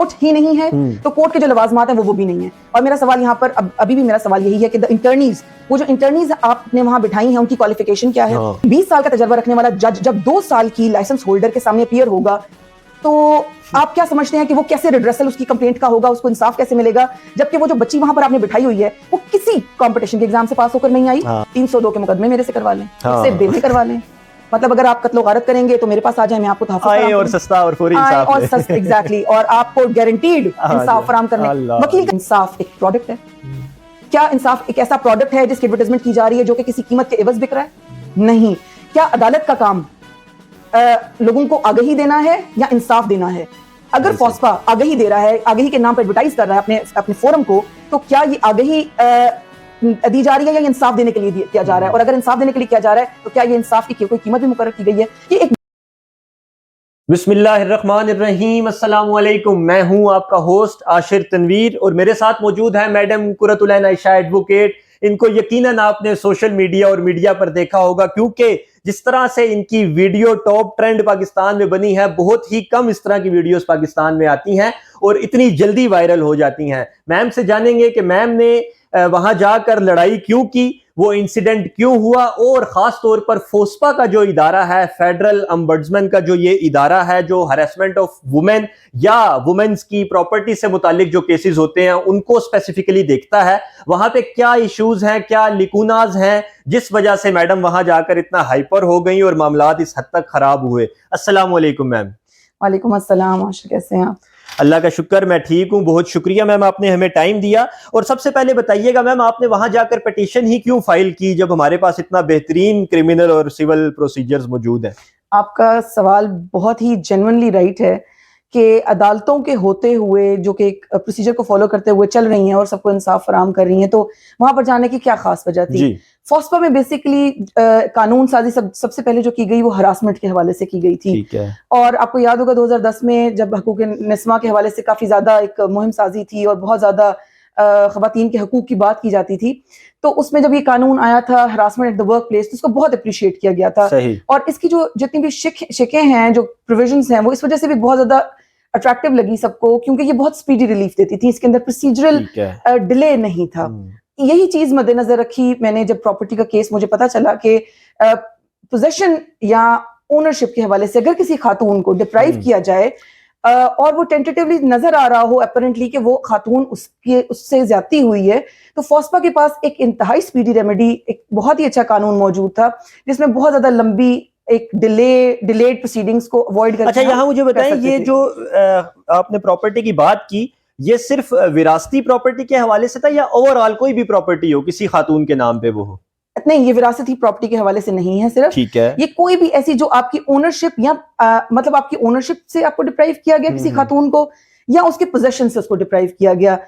Court ही नहीं है तो कोर्ट के जो लवाजमात हैं वो भी नहीं है। और मेरा सवाल यहाँ पर अभी भी मेरा सवाल यही है कि इंटर्नीज, वो जो इंटर्नीज आपने वहां बिठाई हैं उनकी क्वालिफिकेशन क्या है? 20 साल का तजर्बा रखने वाला जज जब 2 साल की लाइसेंस होल्डर के सामने अपीयर होगा तो आप क्या समझते हैं कि वो कैसे रिड्रेसल उसकी कंप्लेंट का होगा, उसको इंसाफ कैसे मिलेगा? जबकि वो जो बच्ची वहां पर आपने बिठाई हुई है वो किसी कंपटीशन के एग्जाम से पास होकर नहीं आई। 302 के मुकदमे मेरे से करवा लें, इससे बेल करवा लें। मतलब अगर आप कत्लो गारत करेंगे तो मेरे पास आ जाए, मैं आपको तहफ़्फ़ुज़ और सस्ता और फौरी इंसाफ और सस्ता एग्जैक्टली, और आपको गारंटीड इंसाफ फराहम करने। वकील का इंसाफ एक प्रोडक्ट है। क्या इंसाफ एक ऐसा प्रोडक्ट है जिसकी एडवर्टाइजमेंट की जा रही है जो कि किसी कीमत के एवज बिक रहा है? नहीं। क्या अदालत का काम लोगों को आगाही देना है या इंसाफ देना है? अगर फॉस्पा आगाही दे रहा है, आगाही के नाम पर एडवर्टाइज कर रहा है अपने फोरम को, तो क्या ये आगाही दी जा रही है या इंसाफ देने के लिए किया जा रहा है? और अगर इंसाफ देने के लिए किया जा रहा है तो क्या ये इंसाफ की कोई कीमत भी मुकर्रर की गई है? ये एक बिस्मिल्लाहिर्रहमानिर्रहीम, अस्सलाम वालेकुम। मैं हूं आपका होस्ट आशिर तनवीर और मेरे साथ मौजूद है मैडम कुर्रतुल ऐन आयशा एडवोकेट। इनको यकीनन आपने सोशल मीडिया और मीडिया पर देखा होगा, क्योंकि जिस तरह से इनकी वीडियो टॉप ट्रेंड पाकिस्तान में बनी है, बहुत ही कम इस तरह की वीडियोस पाकिस्तान में आती हैं और इतनी जल्दी वायरल हो जाती हैं। मैम से जानेंगे कि मैम ने वहां जाकर लड़ाई क्यों की, वो इंसिडेंट क्यों हुआ, और खास तौर पर फोस्पा का जो इदारा है, फेडरल अम्बड्समैन का जो ये इदारा है जो हरेसमेंट ऑफ वुमेन या वुमेन्स की प्रॉपर्टी से मुतालिक जो केसेस होते हैं उनको स्पेसिफिकली देखता है, वहां पे क्या इश्यूज हैं, क्या लिकुनाज हैं, जिस वजह से मैडम वहां जाकर इतना हाइपर हो गई और मामलात इस हद तक खराब हुए। अस्सलाम वालेकुम मैम। वालेकुम अस्सलाम, आशा कैसे हैं आप? अल्लाह का शुक्र, मैं ठीक हूँ, बहुत शुक्रिया मैम, आपने हमें टाइम दिया। और सबसे पहले बताइएगा मैम, आपने वहां जाकर पिटीशन ही क्यों फाइल की जब हमारे पास इतना बेहतरीन क्रिमिनल और सिविल प्रोसीजर्स मौजूद हैं? आपका सवाल बहुत ही जेन्युइनली राइट है कि अदालतों के होते हुए जो कि एक प्रोसीजर को फॉलो करते हुए चल रही हैं और सबको इंसाफ फराहम कर रही हैं, तो वहां पर जाने की क्या खास वजह थी? फॉस्पा में बेसिकली कानून साजी सबसे पहले जो की गई वो हरासमेंट के हवाले से की गई थी। और आपको याद होगा 2010 में जब हकूक निस्मा के हवाले से काफी ज्यादा एक मुहिम साजी थी और बहुत ज्यादा खवातीन के हकूक की बात की जाती थी, तो उसमें जब ये कानून आया था harassment at the work place, तो उसको बहुत अप्रिशिएट किया गया था। और इसकी जो जितनी भी शिकें हैं, जो प्रोविजंस हैं, वो इस वजह से भी बहुत ज्यादा अट्रैक्टिव लगी सबको, क्योंकि ये बहुत स्पीडी रिलीफ देती थी, इसके अंदर प्रोसीजरल डिले नहीं था। यही चीज मद्देनजर रखी मैंने, जब प्रॉपर्टी का केस मुझे पता चला कि पोजेशन या ओनरशिप के हवाले से अगर किसी खातून को डिप्राइव किया जाए और वो टेंटेटिवली नजर आ रहा हो अपरेंटली कि वो खातून उससे ज्यादती हुई है, तो फॉस्पा के पास एक इंतहाई स्पीडी रेमेडी, एक बहुत ही अच्छा कानून मौजूद था जिसमें बहुत ज्यादा लंबी एक डिलेड प्रोसीडिंग्स को अवॉइड करके। अच्छा, यहाँ मुझे बताएं, ये जो आपने प्रॉपर्टी की बात की, ये सिर्फ विरासती प्रॉपर्टी के हवाले से था या ओवरऑल कोई भी प्रॉपर्टी हो किसी खातून के नाम पे वो हो? नहीं, ये विरासती प्रॉपर्टी के हवाले से नहीं है सिर्फ। ठीक है। ये कोई भी ऐसी जो आपकी ओनरशिप या मतलब आपकी ओनरशिप से आपको डिप्राइव किया गया किसी खातून को, या उसके पोजेशन से उसको डिप्राइव किया गया,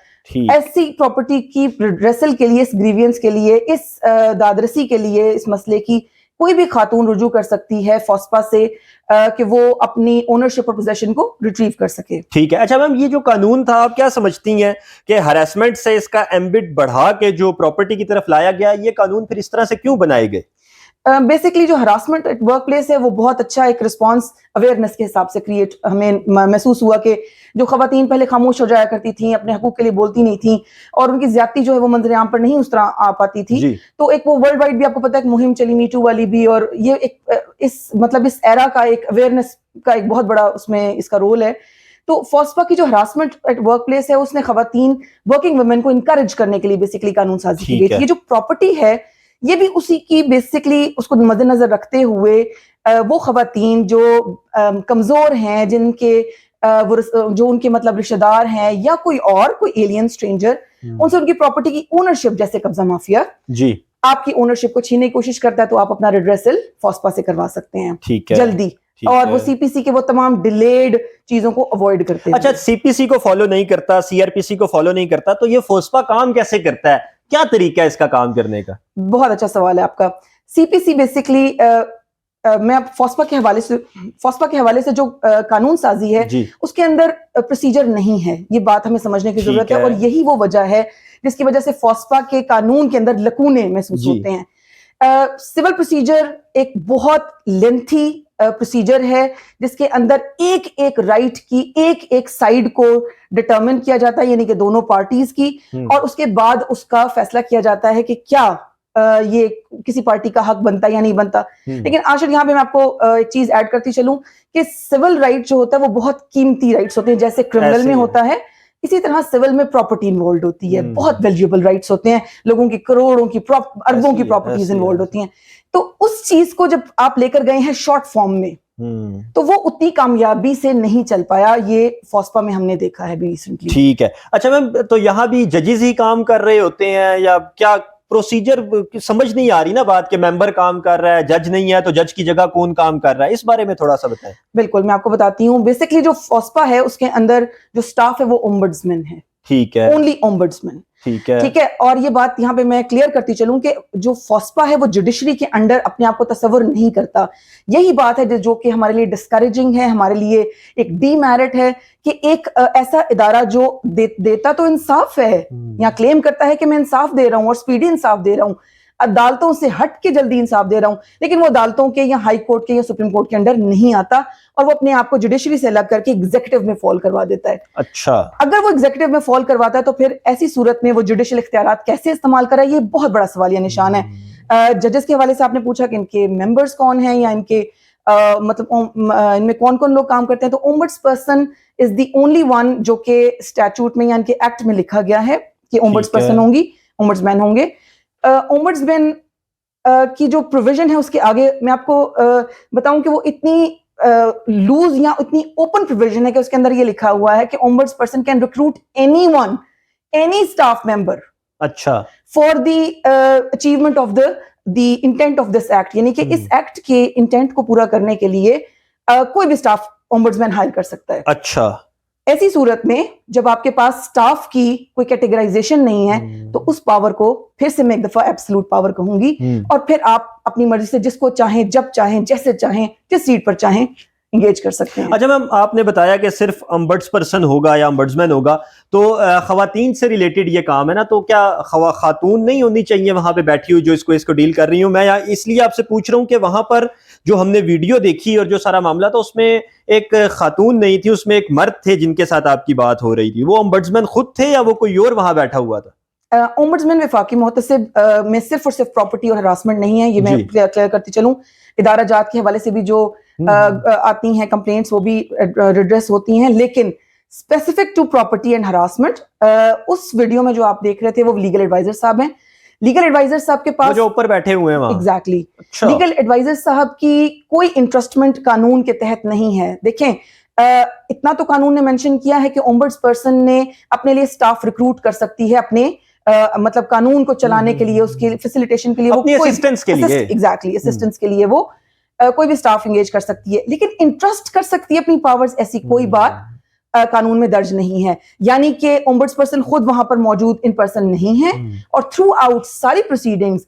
ऐसी प्रॉपर्टी की रिड्रेसल के लिए, इस ग्रीवियंस के लिए, इस दादरसी के लिए, इस मसले की कोई भी खातून रुजू कर सकती है फॉस्पा से कि वो अपनी ओनरशिप और पोजेशन को रिट्रीव कर सके। ठीक है। अच्छा मैम, ये जो कानून था, आप क्या समझती हैं कि हरासमेंट से इसका एम्बिट बढ़ा के जो प्रॉपर्टी की तरफ लाया गया, ये कानून फिर इस तरह से क्यों बनाए गए? बेसिकली जो हरासमेंट एट वर्क प्लेस है वो बहुत अच्छा एक रिस्पॉन्स अवेयरनेस के हिसाब से क्रिएट हमें महसूस हुआ कि जो खवातीन पहले खामोश हो जाया करती थी, अपने हकूक के लिए बोलती नहीं थी और उनकी ज्यादती जो है वो मंजर आम पर नहीं उस तरह आ पाती थी, तो एक वो वर्ल्ड वाइड भी आपको पता है एक मुहिम चली मी टू वाली भी, और ये एक इस एरा का एक अवेयरनेस का एक बहुत बड़ा उसमें इसका रोल है। तो फॉस्पा की जो हरासमेंट एट वर्क प्लेस है उसने खवातीन, वर्किंग वुमेन को इनकरेज करने के लिए बेसिकली कानून साजी की गई थी। ये जो प्रॉपर्टी है ये भी उसी की बेसिकली उसको मद्देनजर रखते हुए वो खवातीन जो कमजोर हैं, जिनके जो उनके मतलब रिश्तेदार हैं या कोई एलियन स्ट्रेंजर, उनसे उनकी प्रॉपर्टी की ओनरशिप, जैसे कब्जा माफिया आपकी ओनरशिप को छीनने की कोशिश करता है, तो आप अपना रिड्रेसल फॉस्पा से करवा सकते हैं जल्दी, और वो सीपीसी के वो तमाम डिलेड चीजों को अवॉइड करते हैं। अच्छा, सीपीसी को फॉलो नहीं करता, सीआरपीसी को फॉलो नहीं करता, तो ये फॉस्पा काम कैसे करता है? क्या तरीका है इसका काम करने का? बहुत अच्छा सवाल है आपका। सीपीसी बेसिकली मैं फॉस्पा के हवाले से जो कानून साजी है उसके अंदर प्रोसीजर नहीं है, ये बात हमें समझने की जरूरत है, और यही वो वजह है जिसकी वजह से फॉस्पा के कानून के अंदर लकूने महसूस होते हैं। सिविल प्रोसीजर एक बहुत लेंथी प्रोसीजर है जिसके अंदर एक एक राइट की एक एक साइड को डिटरमिन किया जाता है, यानी कि दोनों पार्टीज की, और उसके बाद उसका फैसला किया जाता है कि क्या ये किसी पार्टी का हक बनता है या नहीं बनता। लेकिन आशिर यहाँ पे मैं आपको एक चीज ऐड करती चलूं कि सिविल राइट जो होता है वो बहुत कीमती राइट्स होते हैं, जैसे क्रिमिनल में होता है इसी तरह सिविल में प्रॉपर्टी इन्वॉल्व होती है, बहुत वैल्यूएबल राइट्स होते हैं, लोगों की करोड़ों की अरबों की प्रॉपर्टीज इन्वॉल्व होती हैं। तो उस चीज को जब आप लेकर गए हैं शॉर्ट फॉर्म में तो वो उतनी कामयाबी से नहीं चल पाया, ये फॉस्पा में हमने देखा है भी रिसेंटली। ठीक है, अच्छा मैम, तो यहाँ भी जजेस ही काम कर रहे होते हैं या क्या? प्रोसीजर समझ नहीं आ रही ना बात, के मेंबर काम कर रहा है, जज नहीं है तो जज की जगह कौन काम कर रहा है, इस बारे में थोड़ा सा बताएं। बिल्कुल, मैं आपको बताती हूँ। बेसिकली जो फॉस्पा है उसके अंदर जो स्टाफ है वो ओम्बड्समैन है, ठीक है, ओनली ओम्बड्समैन, ठीक है, ठीक है। और ये बात यहाँ पे मैं क्लियर करती चलूं कि जो फॉस्पा है वो जुडिशरी के अंडर अपने आप को तस्वुर नहीं करता। यही बात है जो कि हमारे लिए डिस्करेजिंग है, हमारे लिए एक डीमेरिट है कि एक ऐसा इदारा जो देता तो इंसाफ है, यहाँ क्लेम करता है कि मैं इंसाफ दे रहा हूँ और स्पीडी इंसाफ दे रहा हूँ, अदालतों से हट के जल्दी इंसाफ दे रहा हूं, लेकिन वो अदालतों के या हाई कोर्ट के या सुप्रीम कोर्ट के अंडर नहीं आता और वो अपने आप को जुडिशरी से अलग करके एग्जीक्यूटिव में फॉल करवा देता है। अच्छा, अगर वो एग्जीक्यूटिव में फॉल करवाता है तो फिर ऐसी सूरत में वो जुडिशियल इख्तियारात कैसे इस्तेमाल कर रहा है, ये बहुत बड़ा सवालिया निशान है। जजेस के हवाले से आपने पूछा कि इनके मेंबर्स कौन हैं या इनके मतलब इनमें कौन कौन लोग काम करते हैं, तो ombudsperson is the only one जो कि स्टैट्यूट में या इनके एक्ट में लिखा गया है कि ओम्बड्सपर्सन होंगी, ओम्बड्समैन होंगे। ओम्बड्समैन की जो प्रोविजन है उसके आगे मैं आपको बताऊं कि वो इतनी लूज या इतनी ओपन प्रोविजन है कि उसके अंदर ये लिखा हुआ है कि ombudsperson can recruit anyone, any staff member, अच्छा, for the achievement of the intent of this act, यानी कि इस एक्ट के इंटेंट को पूरा करने के लिए कोई भी स्टाफ ओम्बड्समैन हायर कर सकता है। अच्छा, ऐसी सूरत में जब आपके पास स्टाफ की कोई कैटेगराइजेशन नहीं है तो उस पावर को फिर से मैं एक दफा एब्सोल्यूट पावर कहूंगी और फिर आप अपनी मर्जी से जिसको चाहें, जब चाहें, जैसे चाहें, जिस सीट पर चाहें इंगेज कर सकते हैं। अच्छा मैम, आपने बताया कि सिर्फ ओम्बड्सपर्सन होगा या ओम्बड्समैन होगा, तो खवातीन से रिलेटेड ये काम है ना, तो क्या खातून नहीं होनी चाहिए वहां पे बैठी हुई जो इसको डील कर रही हूँ? मैं इसलिए आपसे पूछ रहा हूँ कि वहां पर जो हमने वीडियो देखी और जो सारा मामला था उसमें एक खातून नहीं थी, उसमें एक मर्द थे जिनके साथ आपकी बात हो रही थी। वो ओम्बड्समैन खुद थे या वो कोई और वहां बैठा हुआ था? ओम्बड्समैन वफाकी मुहतसिब में सिर्फ और सिर्फ प्रॉपर्टी और हरासमेंट नहीं है, ये मैं क्लियर करती चलूं। इदारा जात के हवाले से भी जो आती हैं कंप्लेंट्स वो भी रिड्रेस होती हैं, लेकिन specific to property and harassment उस वीडियो में जो आप देख रहे थे वो लीगल एडवाइजर साहब हैं। लीगल एडवाइजर साहब के पास जो ऊपर बैठे हुए हैं वहां, एग्जैक्टली, अच्छा। लीगल एडवाइजर साहब की कोई इंटरेस्टमेंट कानून के तहत नहीं है। देखें, इतना तो कानून ने मेंशन किया है कि ओम्बड्सपर्सन ने अपने लिए स्टाफ रिक्रूट कर सकती है अपने मतलब कानून को चलाने के लिए, उसके फैसिलिटेशन के लिए, अपनी असिस्टेंस के लिए, एग्जैक्टली असिस्टेंस के लिए वो कोई भी स्टाफ एंगेज कर सकती है, लेकिन इंटरेस्ट कर सकती है अपनी पावर्स, ऐसी कोई बात कानून में दर्ज नहीं है। यानी कि ओम्बड्सपर्सन खुद वहां पर मौजूद इन पर्सन नहीं है और थ्रू आउट सारी प्रोसीडिंग्स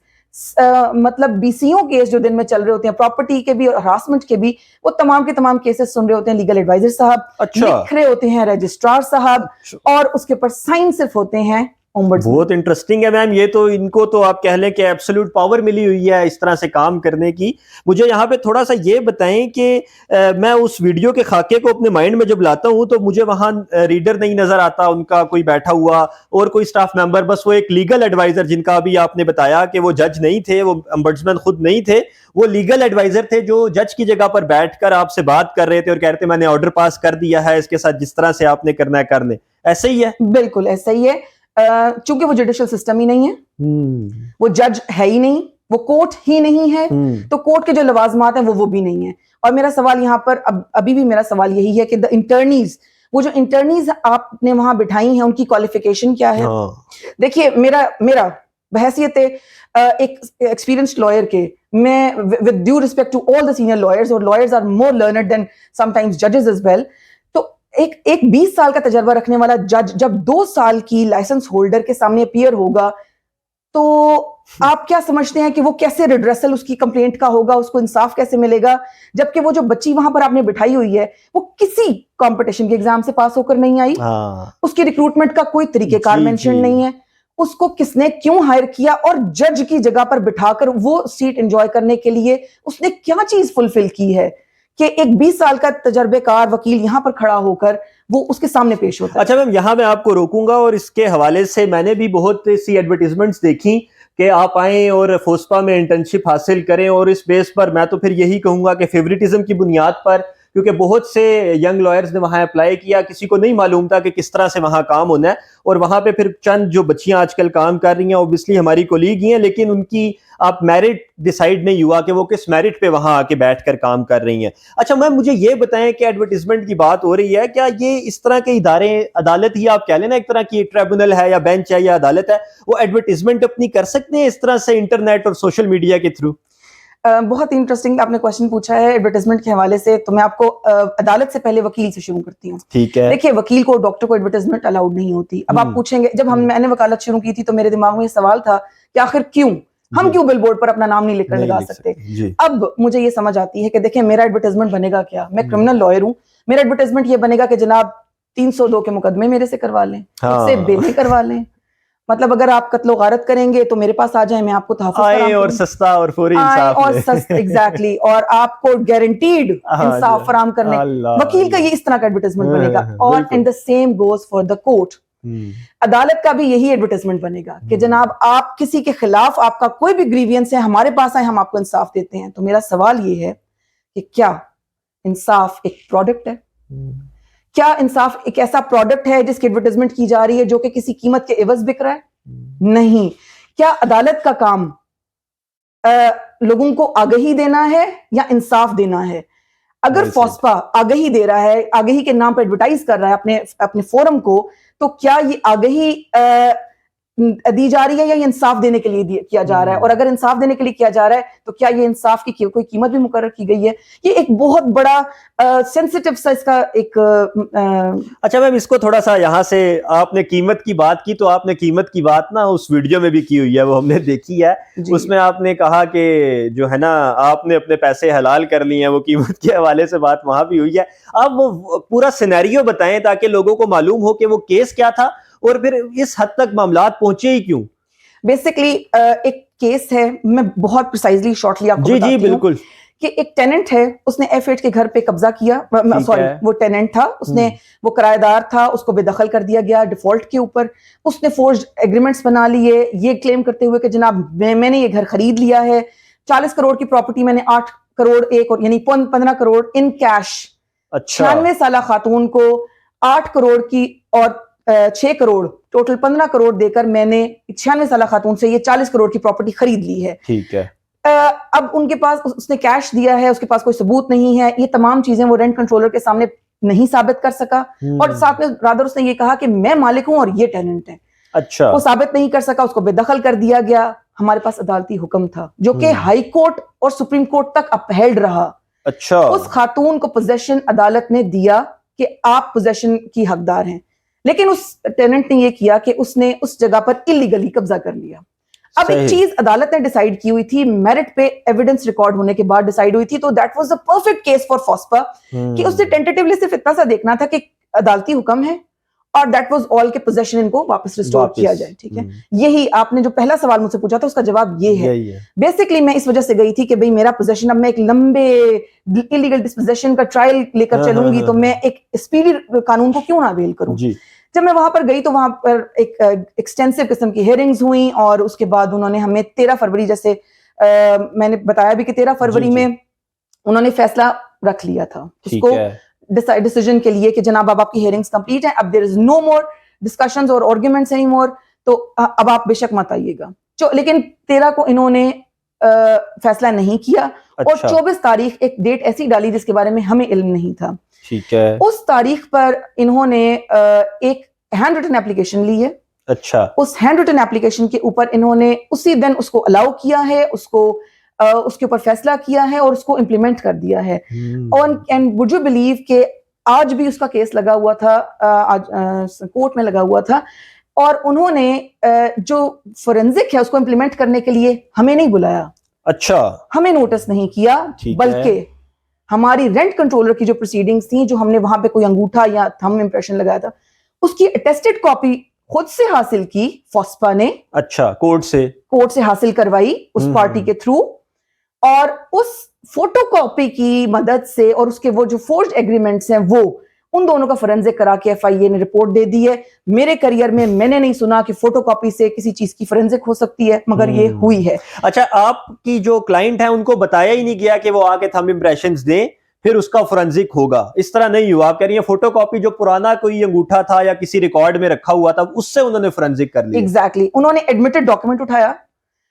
मतलब बीसीओ केस जो दिन में चल रहे होते हैं, प्रॉपर्टी के भी और हरासमेंट के भी, वो तमाम के तमाम केसेस सुन रहे होते हैं लीगल एडवाइजर साहब, अच्छा। लिख रहे होते हैं रजिस्ट्रार साहब, और उसके ऊपर साइन सिर्फ होते हैं ओम्बड्समैन। बहुत इंटरेस्टिंग है मैम, ये तो इनको तो आप कह लें कि एब्सोल्यूट पावर मिली हुई है इस तरह से काम करने की। मुझे यहाँ पे थोड़ा सा ये बताएं कि मैं उस वीडियो के खाके को अपने माइंड में जब लाता हूँ तो मुझे वहाँ रीडर नहीं नजर आता उनका कोई बैठा हुआ और कोई स्टाफ मेंबर, बस वो एक लीगल एडवाइजर जिनका अभी आपने बताया कि वो जज नहीं थे, वो ओम्बड्समैन खुद नहीं थे, वो लीगल एडवाइजर थे जो जज की जगह पर बैठकर आपसे बात कर रहे थे और कह रहे थे मैंने ऑर्डर पास कर दिया है, इसके साथ जिस तरह से आपने करना है कर ले। ऐसे ही है? बिल्कुल ऐसा ही है। चूंकि वो जुडिशियल सिस्टम ही नहीं है, वो जज है ही नहीं, वो कोर्ट ही नहीं है, तो कोर्ट के जो लवाजमात हैं वो भी नहीं है। और मेरा सवाल यहाँ पर अभी भी मेरा सवाल यही है कि द इंटर्नीज, वो जो इंटर्नीज आपने वहां बिठाई हैं उनकी क्वालिफिकेशन क्या है? देखिए, मेरा बहैसियत एक एक्सपीरियंस्ड लॉयर के, मैं with due respect to all the senior lawyers, और lawyers are more learned than sometimes जजेस एज वेल, एक 20 साल का तजर्बा रखने वाला जज जब 2 साल की लाइसेंस होल्डर के सामने अपीयर होगा तो आप क्या समझते हैं कि वो कैसे रिड्रेसल उसकी कंप्लेंट का होगा, उसको इंसाफ कैसे मिलेगा? जबकि वो जो बच्ची वहां पर आपने बिठाई हुई है वो किसी कंपटीशन के एग्जाम से पास होकर नहीं आई, उसकी रिक्रूटमेंट का कोई तरीकेकार मेंशन नहीं है, اس کو کس نے کیوں ہائر کیا اور جج کی جگہ پر بٹھا کر وہ سیٹ انجوائے کرنے کے لیے اس نے کیا چیز فلفل کی ہے کہ ایک 20 سال کا تجربے کار وکیل یہاں پر کھڑا ہو کر وہ اس کے سامنے پیش ہوتا ہے. اچھا میم، یہاں میں آپ کو روکوں گا، اور اس کے حوالے سے میں نے بھی بہت سی ایڈورٹیزمنٹس دیکھی کہ آپ آئیں اور فوسپا میں انٹرنشپ حاصل کریں، اور اس بیس پر میں تو پھر یہی کہوں گا کہ فیوریٹزم کی بنیاد پر، کیونکہ بہت سے ینگ لائرز نے وہاں اپلائی کیا، کسی کو نہیں معلوم تھا کہ کس طرح سے وہاں کام ہونا ہے، اور وہاں پہ پھر چند جو بچیاں آج کل کام کر رہی ہیں اوبیسلی ہماری کولیگ ہی ہیں، لیکن ان کی آپ میرٹ ڈیسائیڈ نہیں ہوا کہ وہ کس میرٹ پہ وہاں آ کے بیٹھ کر کام کر رہی ہیں. اچھا میم، مجھے یہ بتائیں کہ ایڈورٹیزمنٹ کی بات ہو رہی ہے، کیا یہ اس طرح کے ادارے، عدالت ہی آپ کہہ لیں نا، ایک طرح کی ٹریبونل ہے یا بینچ ہے یا عدالت ہے، وہ ایڈورٹیزمنٹ اپنی کر سکتے ہیں اس طرح سے انٹرنیٹ اور سوشل میڈیا کے تھرو؟ بہت انٹرسٹنگ آپ نے کوشچن پوچھا ہے ایڈورٹیزمنٹ کے حوالے سے. تو میں آپ کو عدالت سے پہلے وکیل سے شروع کرتی ہوں. ٹھیک ہے. دیکھیے، وکیل کو، ڈاکٹر کو ایڈورٹیزمنٹ الاؤڈ نہیں ہوتی. اب آپ پوچھیں گے، جب میں نے وکالت شروع کی تھی تو میرے دماغ میں یہ سوال تھا کہ آخر کیوں ہم کیوں بل بورڈ پر اپنا نام نہیں لکھ کر لگا سکتے. اب مجھے یہ سمجھ آتی ہے کہ دیکھیں میرا ایڈورٹیزمنٹ بنے گا کیا. میں کرمنل لائر ہوں، میرا ایڈورٹیزمنٹ یہ بنے گا کہ جناب 302 کے مقدمے میرے سے کروا لیں، مجھ سے بیلیں کروا لیں. مطلب اگر آپ قتل و غارت کریں گے تو میرے پاس آ جائیں، میں آپ کو تحفظ فراہم اور سستا اور فوری انصاف اور ایگزیکٹلی، اور آپ کو گارنٹیڈ انصاف فراہم کرنے. وکیل کا یہ اس طرح کا ایڈورٹیزمنٹ بنے گا. اور and the same goes for the court. عدالت کا بھی یہی ایڈورٹیزمنٹ بنے گا کہ جناب آپ کسی کے خلاف آپ کا کوئی بھی گریوینس ہے، ہمارے پاس آئے، ہم آپ کو انصاف دیتے ہیں. تو میرا سوال یہ ہے کہ کیا انصاف ایک پروڈکٹ ہے؟ کیا انصاف ایک ایسا پروڈکٹ ہے جس کی ایڈورٹیزمنٹ کی جا رہی ہے جو کہ کسی قیمت کے عوض بک رہا ہے؟ نہیں. کیا عدالت کا کام لوگوں کو آگہی دینا ہے یا انصاف دینا ہے؟ اگر فوسپا آگہی دے رہا ہے، آگہی کے نام پر ایڈورٹائز کر رہا ہے اپنے فورم کو، تو کیا یہ آگہی دی جا رہی ہے یا یہ انصاف دینے کے لیے کیا جا رہا ہے؟ اور اگر انصاف دینے کے لیے کیا جا رہا ہے تو کیا یہ انصاف کی کوئی قیمت بھی مقرر کی گئی ہے؟ یہ ایک بہت بڑا سینسٹیو سا اس کا ایک اچھا میم، اس کو تھوڑا سا یہاں سے، آپ نے قیمت کی بات کی تو آپ نے قیمت کی بات نا اس ویڈیو میں بھی کی ہوئی ہے، وہ ہم نے دیکھی ہے. اس میں آپ نے کہا کہ جو ہے نا آپ نے اپنے پیسے حلال کر لیے ہیں، وہ قیمت کے حوالے سے بات وہاں بھی ہوئی ہے. آپ وہ پورا سینیریو بتائیں تاکہ لوگوں کو معلوم ہو کہ وہ کیس کیا تھا اور پھر اس حد تک معاملات پہنچے ہی کیوں. بیسکلی ایک کیس ہے، میں بہت پریسائزلی شارٹلی آپ کو بتاتی ہوں. بالکل. کہ ایک ٹیننٹ ہے، اس نے F8 کے گھر پہ قبضہ کیا، سوری وہ ٹیننٹ تھا، اس نے وہ کرایہ دار تھا، اس کو بے دخل کر دیا گیا ڈیفالٹ کے اوپر. اس نے فورجڈ ایگریمنٹس بنا لیے یہ کلیم کرتے ہوئے کہ جناب میں نے یہ گھر خرید لیا ہے، 40 کروڑ کی پراپرٹی میں نے 8 کروڑ یعنی 15 کروڑ ان کیش 96 سالہ خاتون کو 8 کروڑ کی اور 6 کروڑ ٹوٹل 15 کروڑ دے کر میں نے 96 سالہ خاتون سے یہ 40 کروڑ کی پراپرٹی خرید لی ہے. ٹھیک ہے. اب ان کے پاس اس نے کیش دیا ہے، اس کے پاس کوئی ثبوت نہیں ہے، یہ تمام چیزیں وہ رینٹ کنٹرولر کے سامنے نہیں ثابت کر سکا، اور ساتھ میں رادر اس نے یہ کہا کہ میں مالک ہوں اور یہ ٹیننٹ ہے. اچھا. وہ ثابت نہیں کر سکا، اس کو بے دخل کر دیا گیا. ہمارے پاس عدالتی حکم تھا جو کہ ہائی کورٹ اور سپریم کورٹ تک اپہیلڈ رہا. اچھا. اس خاتون کو پوزیشن عدالت نے دیا کہ آپ پوزیشن کی حقدار ہیں، لیکن اس ٹیننٹ نے یہ کیا کہ اس نے اس جگہ پر اللیگلی قبضہ کر لیا. اب ایک چیز عدالت نے ڈیسائیڈ کی ہوئی تھی، میرٹ پہ ایویڈنس ریکارڈ ہونے کے بعد ڈیسائیڈ ہوئی تھی، تو that was the perfect case for فوسپا کہ اس نے ٹینٹیٹیولی صرف اتنا سا دیکھنا تھا کہ عدالتی حکم ہے اور دیٹ واز آل کے پوزیشن ان کو واپس ریسٹور کیا جائے. ٹھیک ہے. یہی آپ نے جو پہلا سوال مجھ سے پوچھا تھا اس کا جواب یہ ہے. بیسکلی میں اس وجہ سے گئی تھی کہ بھئی میرا پوزیشن، اب میں ایک لمبے انلیگل ڈسپوزیشن کا ٹرائل لے کر چلوں گی تو میں ایک اسپیڈی قانون کو کیوں نہ اویل کروں. جب میں وہاں پر گئی تو وہاں پر ایک ایکسٹینسو قسم کی ہیئرنگز ہوئیں، اور اس کے بعد انہوں نے ہمیں 13 فروری، جیسے میں نے بتایا بھی کہ 13 فروری میں انہوں نے فیصلہ رکھ لیا تھا اس کو ڈیسیجن کے لیے کہ جناب اب آپ کی ہیئرنگز کمپلیٹ ہیں، اب دیر از نو مور ڈسکشنز اور آرگیومنٹس اینی مور، تو اب آپ بے شک مت آئیے گا. لیکن 13 کو انہوں نے فیصلہ نہیں کیا، اور 24 تاریخ ایک ڈیٹ ایسی ڈالی جس کے بارے میں ہمیں علم نہیں تھا. ٹھیک ہے. اس تاریخ پر انہوں نے ایک ہینڈ ریٹن اپلیکیشن لی ہے. اچھا. اس ہینڈ ریٹن اپلیکیشن کے اوپر انہوں نے اسی دن اس کو الاؤ کیا ہے، اس کے اوپر فیصلہ کیا ہے اور اس کو امپلیمنٹ کر دیا ہے. اینڈ وڈ یو بلیو کہ آج بھی اس کا کیس لگا ہوا تھا، آج کورٹ میں لگا ہوا تھا، اور انہوں نے جو فورینزک ہے اس کو امپلیمنٹ کرنے کے لیے ہمیں نہیں بلایا. اچھا. ہمیں نوٹس نہیں کیا، بلکہ ہماری رینٹ کنٹرولر کی جو پروسیڈنگز تھیں، جو ہم نے وہاں پہ کوئی انگوٹھا یا تھم امپریشن لگایا تھا، اس کی اٹیسٹڈ کاپی خود سے حاصل کی فوسپا نے, اچھا کورٹ سے حاصل کروائی اس پارٹی کے تھرو, اور اس فوٹو کاپی کی مدد سے اور اس کے وہ جو فورجڈ ایگریمنٹس ہیں وہ ان دونوں کا فورنزک کرا کے ایف آئی اے نے رپورٹ دے دی ہے. میرے کریئر میں میں نے نہیں سنا کہ فوٹو کاپی سے کسی چیز کی فورنزک ہو سکتی ہے, مگر یہ ہوئی ہے. اچھا, آپ کی جو کلائنٹ ہے ان کو بتایا ہی نہیں گیا کہ وہ آ کے تھمب امپریشنز دیں پھر اس کا فورنزک ہوگا؟ اس طرح نہیں ہوا. آپ کہہ رہی ہیں فوٹو کاپی جو پرانا کوئی انگوٹھا تھا یا کسی ریکارڈ میں رکھا ہوا تھا اس سے انہوں نے فورنزک کر لیا. ایگزیکٹلی, انہوں نے ایڈمیٹڈ ڈاکومنٹ اٹھایا,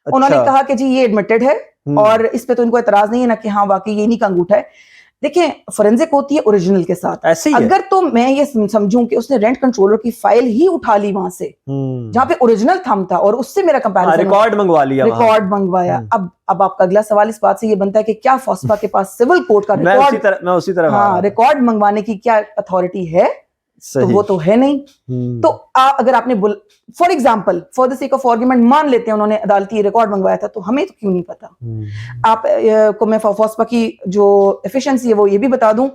انہوں نے کہا کہ جی یہ ایڈمیٹڈ ہے اور اس پہ تو ان کو اعتراض نہیں ہے نا کہ ہاں واقعی یہ انہی کا انگوٹھا ہے. دیکھیں فورنزک ہوتی ہے اوریجنل کے ساتھ. اگر تو میں یہ سمجھوں کہ اس نے رینٹ کنٹرولر کی فائل ہی اٹھا لی وہاں سے جہاں پہ اوریجنل تھم تھا اور اس سے میرا کمپیریزن ریکارڈ منگوایا, اب آپ کا اگلا سوال اس بات سے یہ بنتا ہے کہ کیا فوسپا کے پاس سول کورٹ کا ریکارڈ منگوانے کی کیا اتھارٹی ہے؟ تو وہ تو ہے نہیں. تو اگر آپ نے for example for the sake of argument مان لیتے ہیں انہوں نے عدالتی ریکارڈ منگوایا تھا, تو ہمیں تو کیوں نہیں پتا؟ آپ کو میں فوسپا کی جو ایفیشنسی ہے وہ یہ بھی بتا دوں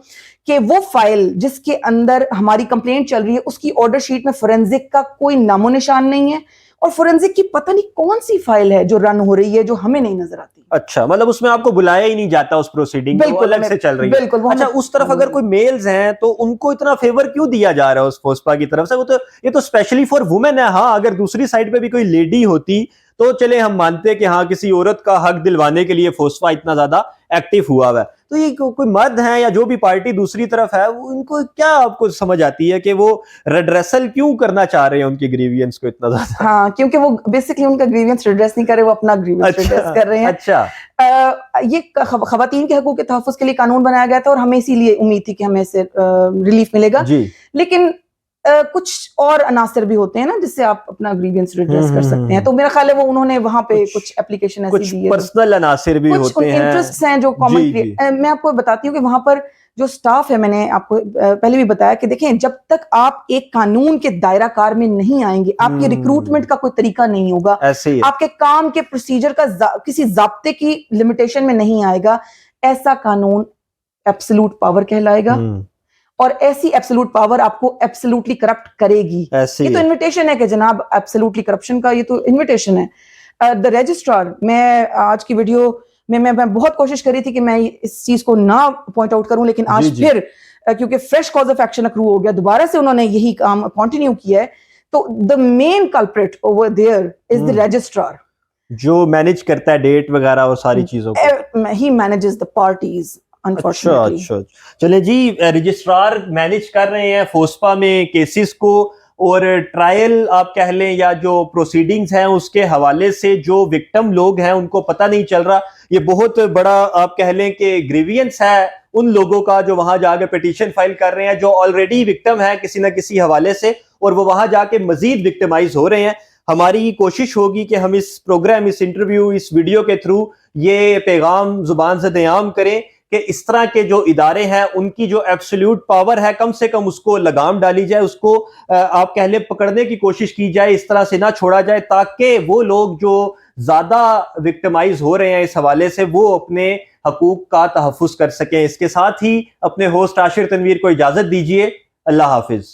کہ وہ فائل جس کے اندر ہماری کمپلینٹ چل رہی ہے اس کی آرڈر شیٹ میں فورنزک کا کوئی نام و نشان نہیں ہے, اور فورنزک کی پتہ نہیں کون سی فائل ہے جو رن ہو رہی ہے جو ہمیں نہیں نظر آتی. اچھا, مطلب اس میں آپ کو بلایا ہی نہیں جاتا اس پروسیڈنگ میں, وہ الگ سے چل رہی ہے. اچھا, اس طرف اگر کوئی میلز ہیں تو ان کو اتنا فیور کیوں دیا جا رہا ہے اس فوسپا کی طرف سے؟ وہ تو یہ تو اسپیشلی فار وومن ہے. ہاں اگر دوسری سائڈ پہ بھی کوئی لیڈی ہوتی تو چلے ہم مانتے کہ ہاں کسی عورت کا حق دلوانے کے لیے فوسپا اتنا زیادہ ایکٹیو ہوا ہوا ہے. تو یہ کوئی مرد ہیں یا جو بھی پارٹی دوسری طرف ہے, وہ ان کو کیا آپ کو سمجھ آتی ہے کہ وہ ریڈریسل کیوں کرنا چاہ رہے ہیں ان کی گریوینس کو اتنا زیادہ؟ ہاں, کیونکہ وہ بیسکلی ان کا گریوینس ریڈریس نہیں کر رہے, وہ اپنا گریوینس ریڈریس کر رہے ہیں. اچھا, یہ خواتین کے حقوق کے تحفظ کے لیے قانون بنایا گیا تھا اور ہمیں اسی لیے امید تھی کہ ہمیں اس سے ریلیف ملے گا. لیکن کچھ اور عناصر بھی ہوتے ہیں نا جس سے آپ اپنا گریوینس ریڈریس کر سکتے ہیں, تو میرا خیال ہے وہ انہوں نے وہاں پہ کچھ اپلیکیشن ایسی دی ہے, کچھ پرسنل عناصر بھی ہوتے ہیں, انٹرسٹس ہیں جو کامن. میں آپ کو بتاتی ہوں کہ وہاں پر جو سٹاف ہے, میں نے آپ کو پہلے بھی بتایا کہ دیکھیں جب تک آپ ایک قانون کے دائرہ کار میں نہیں آئیں گے, آپ کی ریکروٹمنٹ کا کوئی طریقہ نہیں ہوگا, آپ کے کام کے پروسیجر کا کسی ضابطے کی لمیٹیشن میں نہیں آئے گا, ایسا قانون ایبسولوٹ پاور کہلائے گا, اور ایسی ایبسولوٹ پاور آپ کو ایبسولوٹلی کرپٹ کرے گی. یہ تو انویٹیشن ہے کہ جناب ایبسولوٹلی کرپشن کا, یہ تو انویٹیشن ہے. دا رجسٹرار, میں آج کی ویڈیو میں بہت کوشش کری تھی کہ میں اس چیز کو نہ پوائنٹ آؤٹ کروں, لیکن آج پھر کیونکہ فریش کاز آف ایکشن اکرو ہو گیا, دوبارہ سے انہوں نے یہی کام کنٹینیو کیا ہے. تو the main culprit over there is the registrar, جو مینج کرتا ہے ڈیٹ وغیرہ اور ساری چیزوں کو. He manages the parties. اچھا, چلے جی, رجسٹرار مینج کر رہے ہیں فوسپا میں کیسز کو, اور ٹرائل آپ کہہ لیں یا جو پروسیڈنگز ہیں اس کے حوالے سے جو وکٹم لوگ ہیں ان کو پتہ نہیں چل رہا. یہ بہت بڑا آپ کہہ لیں کہ گریوینس ہے ان لوگوں کا جو وہاں جا کے پیٹیشن فائل کر رہے ہیں, جو آلریڈی وکٹم ہے کسی نہ کسی حوالے سے, اور وہ وہاں جا کے مزید وکٹمائز ہو رہے ہیں. ہماری کوشش ہوگی کہ ہم اس پروگرام, اس انٹرویو, اس ویڈیو کے تھرو یہ پیغام زبان زد عام کریں کہ اس طرح کے جو ادارے ہیں ان کی جو ایبسولوٹ پاور ہے کم سے کم اس کو لگام ڈالی جائے, اس کو آپ کہہ لیں پکڑنے کی کوشش کی جائے, اس طرح سے نہ چھوڑا جائے تاکہ وہ لوگ جو زیادہ وکٹمائز ہو رہے ہیں اس حوالے سے وہ اپنے حقوق کا تحفظ کر سکیں. اس کے ساتھ ہی اپنے ہوسٹ عاشر تنویر کو اجازت دیجیے. اللہ حافظ.